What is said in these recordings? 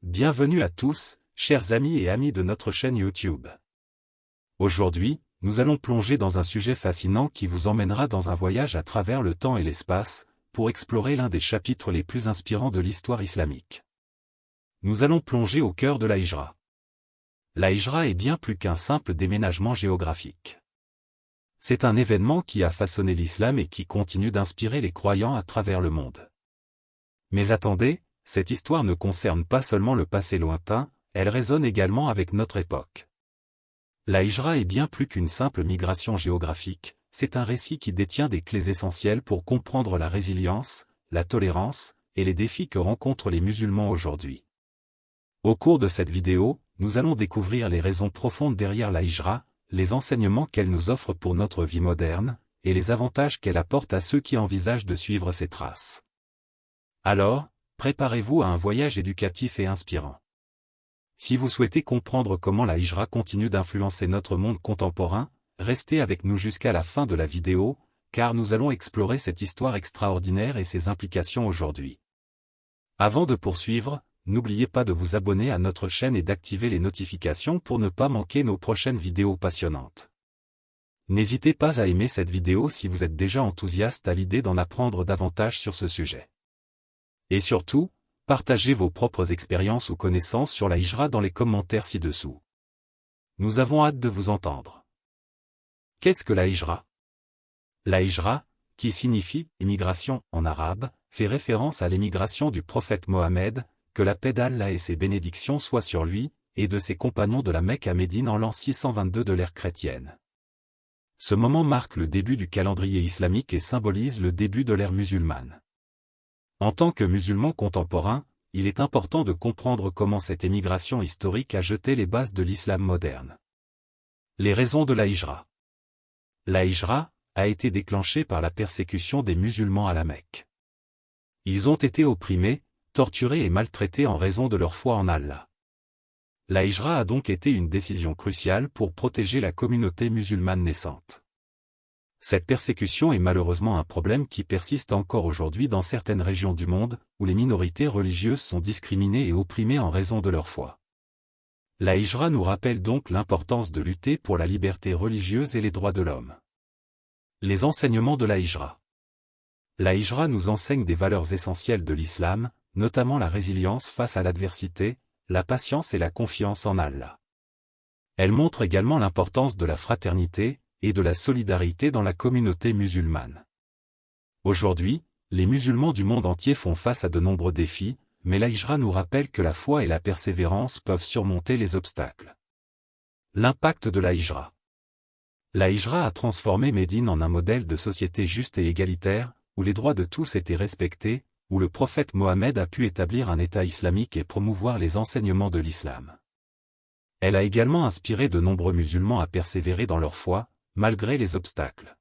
Bienvenue à tous, chers amis et amis de notre chaîne YouTube. Aujourd'hui, nous allons plonger dans un sujet fascinant qui vous emmènera dans un voyage à travers le temps et l'espace, pour explorer l'un des chapitres les plus inspirants de l'histoire islamique. Nous allons plonger au cœur de la Hijra. La Hijra est bien plus qu'un simple déménagement géographique. C'est un événement qui a façonné l'islam et qui continue d'inspirer les croyants à travers le monde. Mais attendez, cette histoire ne concerne pas seulement le passé lointain, elle résonne également avec notre époque. La Hijra est bien plus qu'une simple migration géographique, c'est un récit qui détient des clés essentielles pour comprendre la résilience, la tolérance, et les défis que rencontrent les musulmans aujourd'hui. Au cours de cette vidéo, nous allons découvrir les raisons profondes derrière la Hijra, les enseignements qu'elle nous offre pour notre vie moderne, et les avantages qu'elle apporte à ceux qui envisagent de suivre ses traces. Alors, préparez-vous à un voyage éducatif et inspirant. Si vous souhaitez comprendre comment la Hijra continue d'influencer notre monde contemporain, restez avec nous jusqu'à la fin de la vidéo, car nous allons explorer cette histoire extraordinaire et ses implications aujourd'hui. Avant de poursuivre, n'oubliez pas de vous abonner à notre chaîne et d'activer les notifications pour ne pas manquer nos prochaines vidéos passionnantes. N'hésitez pas à aimer cette vidéo si vous êtes déjà enthousiaste à l'idée d'en apprendre davantage sur ce sujet. Et surtout, partagez vos propres expériences ou connaissances sur la Hijra dans les commentaires ci-dessous. Nous avons hâte de vous entendre. Qu'est-ce que la Hijra? La Hijra, qui signifie « immigration » en arabe, fait référence à l'émigration du prophète Mohammed, que la paix d'Allah et ses bénédictions soient sur lui, et de ses compagnons de la Mecque à Médine en l'an 622 de l'ère chrétienne. Ce moment marque le début du calendrier islamique et symbolise le début de l'ère musulmane. En tant que musulmans contemporains, il est important de comprendre comment cette émigration historique a jeté les bases de l'islam moderne. Les raisons de la Hijra. La Hijra a été déclenchée par la persécution des musulmans à la Mecque. Ils ont été opprimés, torturés et maltraités en raison de leur foi en Allah. La Hijra a donc été une décision cruciale pour protéger la communauté musulmane naissante. Cette persécution est malheureusement un problème qui persiste encore aujourd'hui dans certaines régions du monde, où les minorités religieuses sont discriminées et opprimées en raison de leur foi. La Hijra nous rappelle donc l'importance de lutter pour la liberté religieuse et les droits de l'homme. Les enseignements de la Hijra. La Hijra nous enseigne des valeurs essentielles de l'islam, notamment la résilience face à l'adversité, la patience et la confiance en Allah. Elle montre également l'importance de la fraternité, et de la solidarité dans la communauté musulmane. Aujourd'hui, les musulmans du monde entier font face à de nombreux défis, mais la Hijra nous rappelle que la foi et la persévérance peuvent surmonter les obstacles. L'impact de la Hijra. La Hijra a transformé Médine en un modèle de société juste et égalitaire, où les droits de tous étaient respectés, où le prophète Mohammed a pu établir un État islamique et promouvoir les enseignements de l'islam. Elle a également inspiré de nombreux musulmans à persévérer dans leur foi, malgré les obstacles.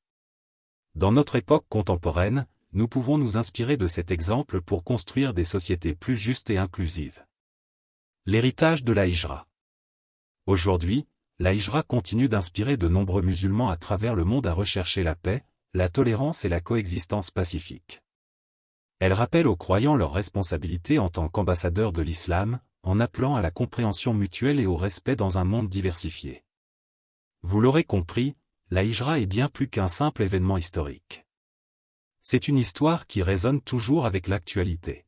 Dans notre époque contemporaine, nous pouvons nous inspirer de cet exemple pour construire des sociétés plus justes et inclusives. L'héritage de la Hijra. Aujourd'hui, la Hijra continue d'inspirer de nombreux musulmans à travers le monde à rechercher la paix, la tolérance et la coexistence pacifique. Elle rappelle aux croyants leurs responsabilités en tant qu'ambassadeurs de l'islam, en appelant à la compréhension mutuelle et au respect dans un monde diversifié. Vous l'aurez compris, la Hijra est bien plus qu'un simple événement historique. C'est une histoire qui résonne toujours avec l'actualité.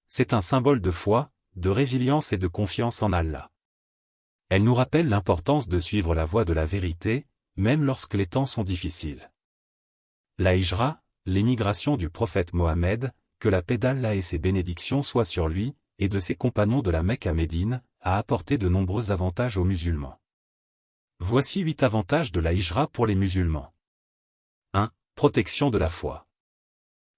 C'est un symbole de foi, de résilience et de confiance en Allah. Elle nous rappelle l'importance de suivre la voie de la vérité, même lorsque les temps sont difficiles. La Hijra, l'émigration du prophète Mohammed, que la paix d'Allah et ses bénédictions soient sur lui, et de ses compagnons de la Mecque à Médine, a apporté de nombreux avantages aux musulmans. Voici 8 avantages de la Hijra pour les musulmans. 1. Protection de la foi.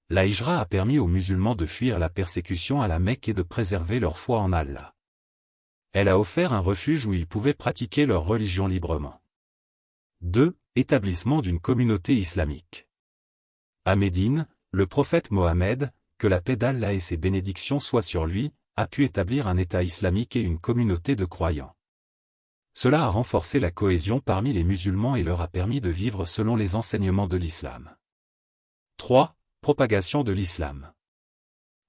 La Hijra a permis aux musulmans de fuir la persécution à la Mecque et de préserver leur foi en Allah. Elle a offert un refuge où ils pouvaient pratiquer leur religion librement. 2. Établissement d'une communauté islamique. À Médine, le prophète Mohammed, que la paix d'Allah et ses bénédictions soient sur lui, a pu établir un État islamique et une communauté de croyants. Cela a renforcé la cohésion parmi les musulmans et leur a permis de vivre selon les enseignements de l'islam. 3. Propagation de l'islam.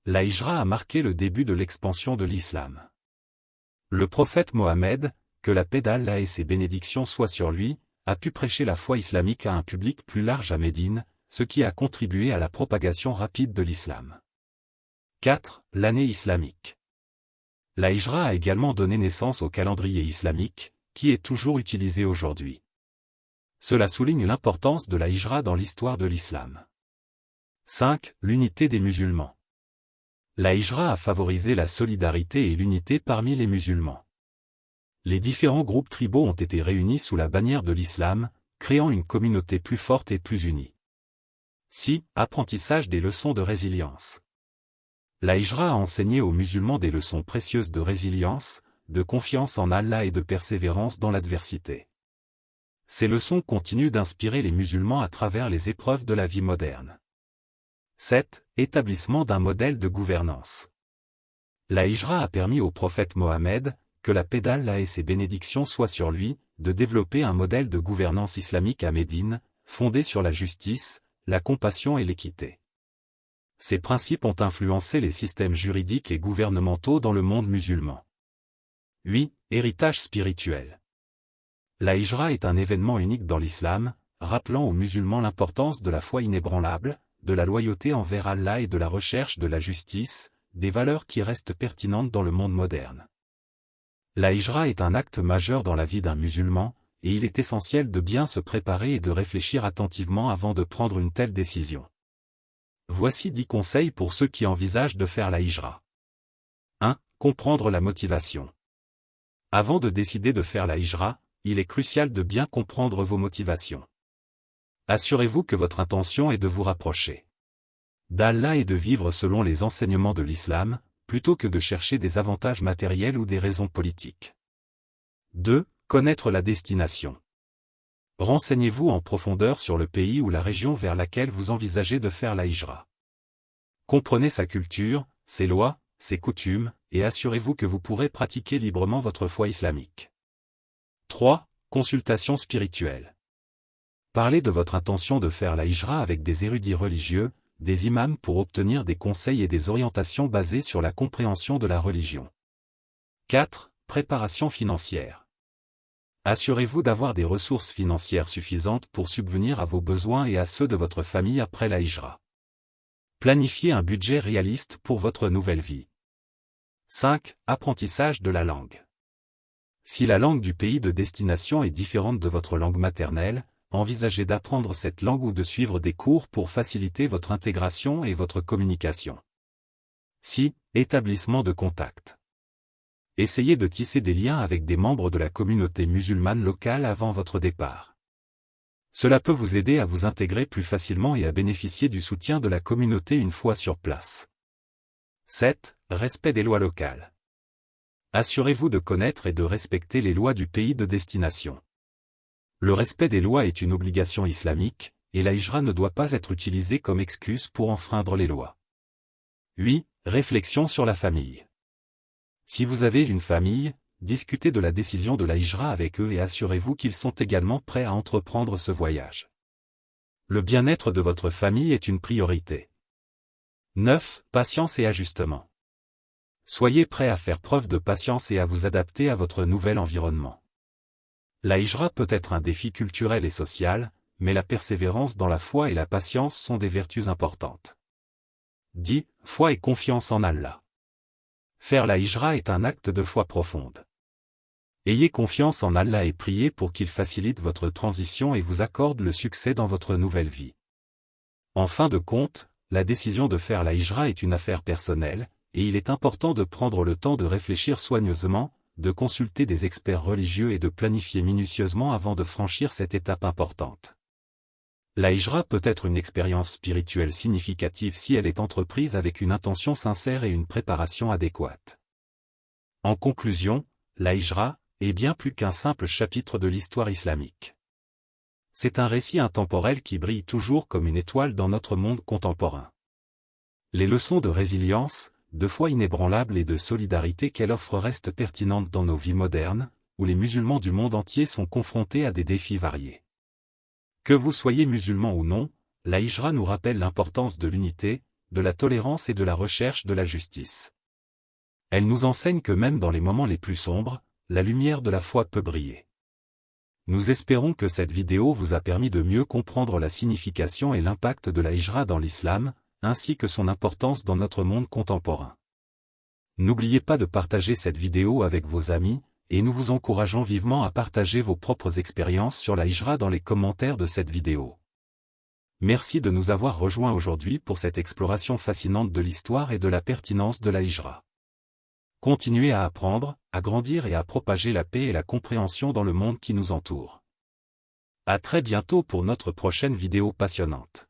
La Hijra a marqué le début de l'expansion de l'islam. Le prophète Mohammed, que la paix d'Allah et ses bénédictions soient sur lui, a pu prêcher la foi islamique à un public plus large à Médine, ce qui a contribué à la propagation rapide de l'islam. 4. L'année islamique. La Hijra a également donné naissance au calendrier islamique, qui est toujours utilisé aujourd'hui. Cela souligne l'importance de la Hijra dans l'histoire de l'islam. 5. L'unité des musulmans. La Hijra a favorisé la solidarité et l'unité parmi les musulmans. Les différents groupes tribaux ont été réunis sous la bannière de l'islam, créant une communauté plus forte et plus unie. 6. Apprentissage des leçons de résilience. La Hijra a enseigné aux musulmans des leçons précieuses de résilience, de confiance en Allah et de persévérance dans l'adversité. Ces leçons continuent d'inspirer les musulmans à travers les épreuves de la vie moderne. 7. Établissement d'un modèle de gouvernance. La Hijra a permis au prophète Mohammed, que la paix d'Allah et ses bénédictions soient sur lui, de développer un modèle de gouvernance islamique à Médine, fondé sur la justice, la compassion et l'équité. Ces principes ont influencé les systèmes juridiques et gouvernementaux dans le monde musulman. 8. Héritage spirituel. La Hijra est un événement unique dans l'islam, rappelant aux musulmans l'importance de la foi inébranlable, de la loyauté envers Allah et de la recherche de la justice, des valeurs qui restent pertinentes dans le monde moderne. La Hijra est un acte majeur dans la vie d'un musulman, et il est essentiel de bien se préparer et de réfléchir attentivement avant de prendre une telle décision. Voici 10 conseils pour ceux qui envisagent de faire la Hijra. 1. Comprendre la motivation. Avant de décider de faire la Hijra, il est crucial de bien comprendre vos motivations. Assurez-vous que votre intention est de vous rapprocher d'Allah et de vivre selon les enseignements de l'islam, plutôt que de chercher des avantages matériels ou des raisons politiques. 2. Connaître la destination. Renseignez-vous en profondeur sur le pays ou la région vers laquelle vous envisagez de faire la Hijra. Comprenez sa culture, ses lois, ses coutumes, et assurez-vous que vous pourrez pratiquer librement votre foi islamique. 3. Consultation spirituelle. Parlez de votre intention de faire la Hijra avec des érudits religieux, des imams pour obtenir des conseils et des orientations basées sur la compréhension de la religion. 4. Préparation financière. Assurez-vous d'avoir des ressources financières suffisantes pour subvenir à vos besoins et à ceux de votre famille après la Hijra. Planifiez un budget réaliste pour votre nouvelle vie. 5. Apprentissage de la langue. Si la langue du pays de destination est différente de votre langue maternelle, envisagez d'apprendre cette langue ou de suivre des cours pour faciliter votre intégration et votre communication. 6. Établissement de contact. Essayez de tisser des liens avec des membres de la communauté musulmane locale avant votre départ. Cela peut vous aider à vous intégrer plus facilement et à bénéficier du soutien de la communauté une fois sur place. 7. Respect des lois locales. Assurez-vous de connaître et de respecter les lois du pays de destination. Le respect des lois est une obligation islamique, et la Hijra ne doit pas être utilisée comme excuse pour enfreindre les lois. 8. Réflexion sur la famille. Si vous avez une famille, discutez de la décision de la Hijra avec eux et assurez-vous qu'ils sont également prêts à entreprendre ce voyage. Le bien-être de votre famille est une priorité. 9. Patience et ajustement. Soyez prêts à faire preuve de patience et à vous adapter à votre nouvel environnement. La Hijra peut être un défi culturel et social, mais la persévérance dans la foi et la patience sont des vertus importantes. 10. Foi et confiance en Allah. Faire la Hijra est un acte de foi profonde. Ayez confiance en Allah et priez pour qu'il facilite votre transition et vous accorde le succès dans votre nouvelle vie. En fin de compte, la décision de faire la Hijra est une affaire personnelle, et il est important de prendre le temps de réfléchir soigneusement, de consulter des experts religieux et de planifier minutieusement avant de franchir cette étape importante. La Hijra peut être une expérience spirituelle significative si elle est entreprise avec une intention sincère et une préparation adéquate. En conclusion, la Hijra est bien plus qu'un simple chapitre de l'histoire islamique. C'est un récit intemporel qui brille toujours comme une étoile dans notre monde contemporain. Les leçons de résilience, de foi inébranlable et de solidarité qu'elle offre restent pertinentes dans nos vies modernes, où les musulmans du monde entier sont confrontés à des défis variés. Que vous soyez musulman ou non, la Hijra nous rappelle l'importance de l'unité, de la tolérance et de la recherche de la justice. Elle nous enseigne que même dans les moments les plus sombres, la lumière de la foi peut briller. Nous espérons que cette vidéo vous a permis de mieux comprendre la signification et l'impact de la hijra dans l'islam, ainsi que son importance dans notre monde contemporain. N'oubliez pas de partager cette vidéo avec vos amis, et nous vous encourageons vivement à partager vos propres expériences sur la hijra dans les commentaires de cette vidéo. Merci de nous avoir rejoints aujourd'hui pour cette exploration fascinante de l'histoire et de la pertinence de la hijra. Continuez à apprendre, à grandir et à propager la paix et la compréhension dans le monde qui nous entoure. À très bientôt pour notre prochaine vidéo passionnante.